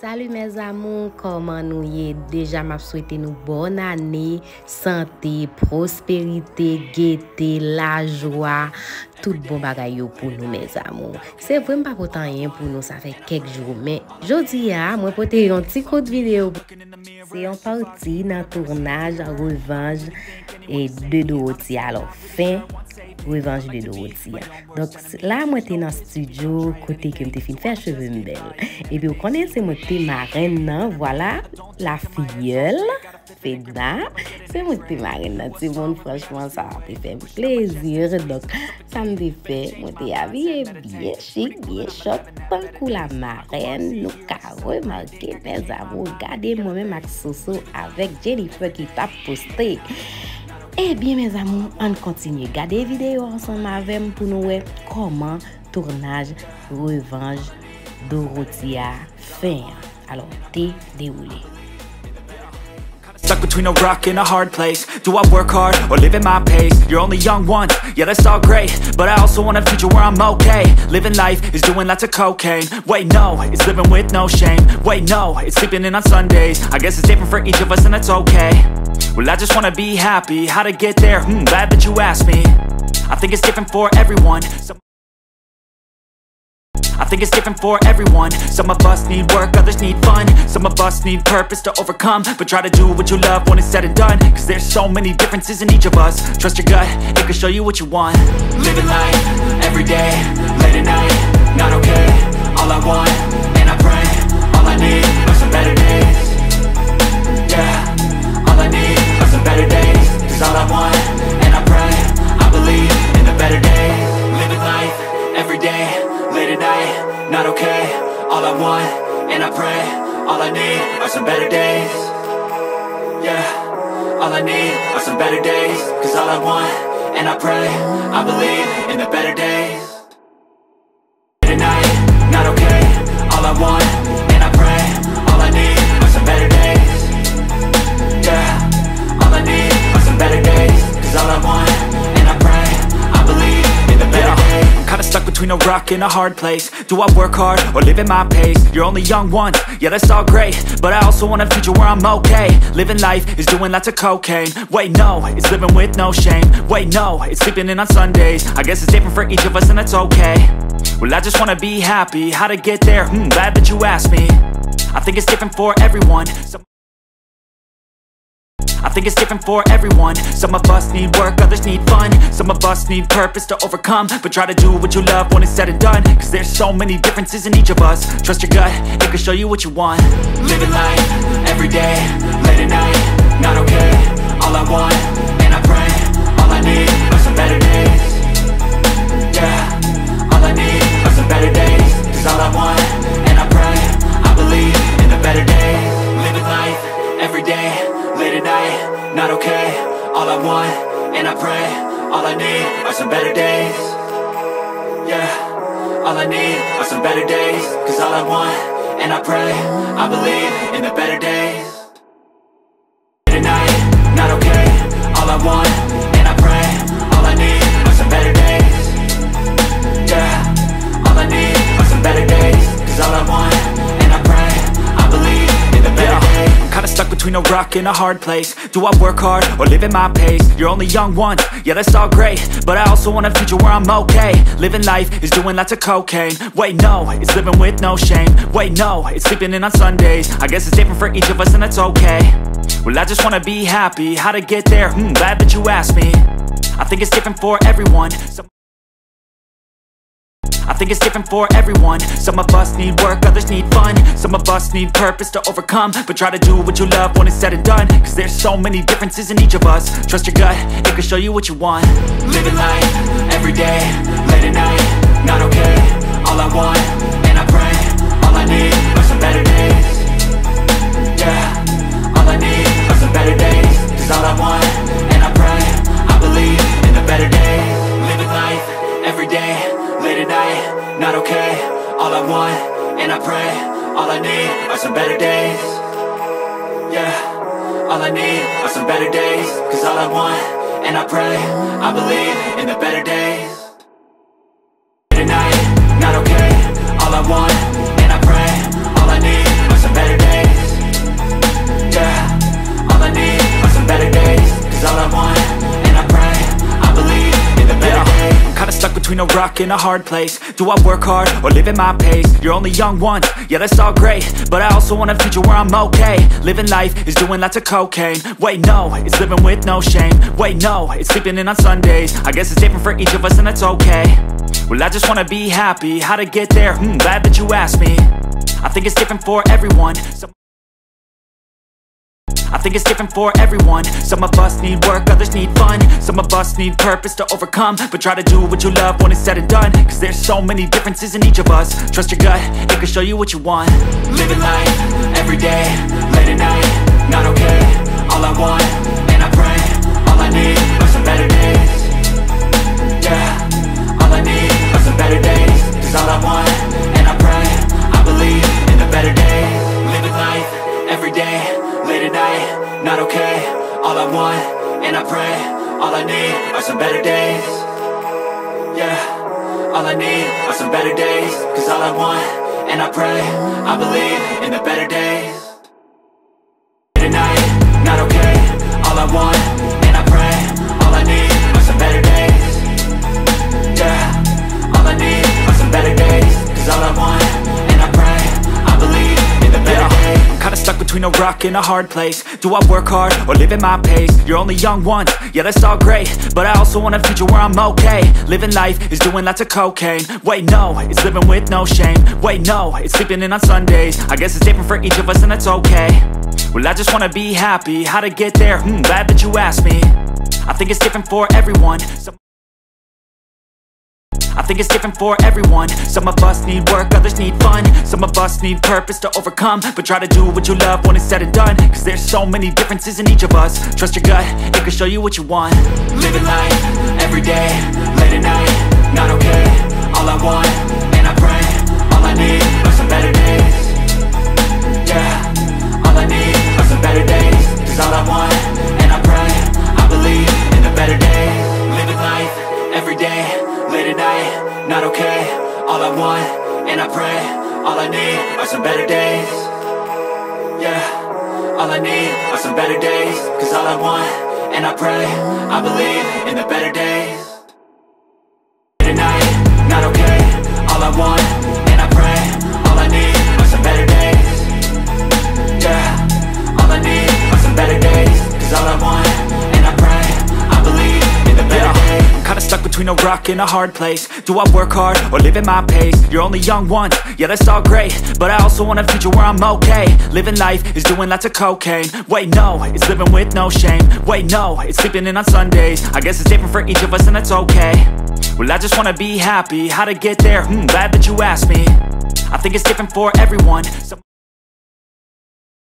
Salut mes amours, comment nous y est? Déjà m'a souhaité nous bonne année, santé, prospérité, gaieté, la joie, tout bon bagay pour nous mes amours. C'est vraiment pas pourtant rien pour nous, ça fait quelques jours, mais jodi a, moi pote un petit coup de vidéo. C'est un parti dans tournage, revanche et de Dorothy. Alors fin revanche de Dorothy. Donc là moi t'es dans le studio côté que m'te fin faire cheveux belle. Et puis vous connaissez moi t'es marraine non? Voilà la filleule Feda. C'est moi t'es marraine c'est bon franchement ça te fait plaisir. Donc ça me fait moi t'es habillée bien chic, bien choc tant que la marraine nous ca remarquer mes amours. Regardez moi-même avec Soso avec Jennifer qui t'a posté. Eh bien, mes amours, on continue. Regardez la vidéo ensemble avec moi pour nous voir comment tournage revanche Dorothy a fait. Alors, t'es déroulé. Stuck between a rock and a hard place. Do I work hard or live at my pace? You're only young once, yeah that's all great, but I also want a future where I'm okay. Living life is doing lots of cocaine. Wait no, it's living with no shame. Wait no, it's sleeping in on Sundays. I guess it's different for each of us and that's okay. Well I just wanna be happy, how to get there? Glad that you asked me. I think it's different for everyone. I think it's different for everyone. Some of us need work, others need fun. Some of us need purpose to overcome. But try to do what you love when it's said and done. Cause there's so many differences in each of us. Trust your gut, it can show you what you want. Living life, everyday, late at night, not okay. All I want, and I pray, all I need are some better days. Yeah, all I need are some better days. Cause all I want, and I pray, I believe in the better days. Living life, everyday, late at night, not okay. All I want, and I pray, all I need are some better days. Yeah, all I need are some better days. Cause all I want, and I pray, I believe in the better days. Late at night, not okay. All I want, and I pray, all I need are some better days. Yeah, all I need are some better days. Cause all I want, and I pray, I believe in the better days. I'm kinda stuck between a rock and a hard place. Do I work hard or live at my pace? You're only young once, yeah that's all great, but I also want a future where I'm okay. Living life is doing lots of cocaine. Wait no, it's living with no shame. Wait no, it's sleeping in on Sundays. I guess it's different for each of us and that's okay. Well I just wanna be happy, how to get there? Glad that you asked me. I think it's different for everyone. I think it's different for everyone. Some of us need work, others need fun. Some of us need purpose to overcome. But try to do what you love when it's said and done. Cause there's so many differences in each of us. Trust your gut, it can show you what you want. Living life, everyday, late at night, not okay. All I want, and I pray, all I need are some better days. Yeah, all I need are some better days. Cause all I want, and I pray, I believe in the better days. Living life, everyday, late at night, not okay. All I want, and I pray, all I need are some better days. Yeah, all I need are some better days. Cause all I want, and I pray, I believe in the better days. Late at night, not okay. All I want, and I pray, all I need are some better days. Yeah, all I need are some better days. Cause all I want, and I pray, I believe in the better days. I'm kinda stuck between a rock and a hard place. Do I work hard or live at my pace? You're only young once, yeah that's all great, but I also want a future where I'm okay. Living life is doing lots of cocaine. Wait no, it's living with no shame. Wait no, it's sleeping in on Sundays. I guess it's different for each of us and that's okay. Well I just wanna be happy, how to get there? Glad that you asked me. I think it's different for everyone. I think it's different for everyone. Some of us need work, others need fun. Some of us need purpose to overcome. But try to do what you love when it's said and done. Cause there's so many differences in each of us. Trust your gut, it can show you what you want. Living life, everyday, late at night, not okay. All I want, and I pray, all I need are some better days. Yeah, all I need are some better days. Cause all I want, and I pray, I believe in the better days. Living life, everyday, late at night, not okay. All I want, and I pray, all I need are some better days. Yeah, all I need are some better days. Cause all I want, and I pray, I believe in the better days. Late at night, not okay. All I want, and I pray, all I need are some rock in a hard place. Do I work hard or live at my pace? You're only young once, yeah that's all great, but I also want a future where I'm okay. Living life is doing lots of cocaine. Wait no, it's living with no shame. Wait no, it's sleeping in on Sundays. I guess it's different for each of us and that's okay. Well I just wanna be happy, how to get there? Glad that you asked me. I think it's different for everyone. Some of us need work, others need fun. Some of us need purpose to overcome. But try to do what you love when it's said and done, cause there's so many differences in each of us. Trust your gut, it can show you what you want. Living life, everyday, late at night, not okay. All I want, and I pray, all I need are some better days. Yeah, all I need are some better days. Cause all I want, and I pray, I believe in the better days. Living life, everyday, late at night, not okay. All I want, and I pray, all I need are some better days. Yeah, all I need are some better days. Cause all I want, and I pray, I believe in the better days. Late at night, not okay. All I want, and I pray, all I need are some better days. Yeah, all I need are some better days. Cause all I want, and I pray, I believe in the better days. I'm kinda stuck between a rock and a hard place. Do I work hard or live at my pace? You're only young once, yeah that's all great, but I also want a future where I'm okay. Living life is doing lots of cocaine. Wait no, it's living with no shame. Wait no, it's sleeping in on Sundays. I guess it's different for each of us and that's okay. Well I just wanna be happy, how to get there? Glad that you asked me. I think it's different for everyone. Some of us need work, others need fun. Some of us need purpose to overcome. But try to do what you love when it's said and done, cause there's so many differences in each of us. Trust your gut, it can show you what you want. Living life, everyday, late at night, not okay. All I want, and I pray, all I need are some better days. Yeah, all I need are some better days. Cause all I want, and I pray, I believe in the better days. Living life, everyday, late at night, not okay. All I want, and I pray, all I need are some better days. Yeah, all I need are some better days. Cause all I want, and I pray, I believe in the better days. Late at night, not okay. All I want, and I pray, all I need are some better days. Yeah, all I need are some better days. Cause all I want, and I pray, I believe in the better days. I'm kinda stuck between a rock and a hard place. Do I work hard or live at my pace? You're only young once, yeah that's all great, but I also want a future where I'm okay. Living life is doing lots of cocaine. Wait no, it's living with no shame. Wait no, it's sleeping in on Sundays. I guess it's different for each of us and that's okay. Well I just wanna be happy, how to get there? Glad that you asked me. I think it's different for everyone.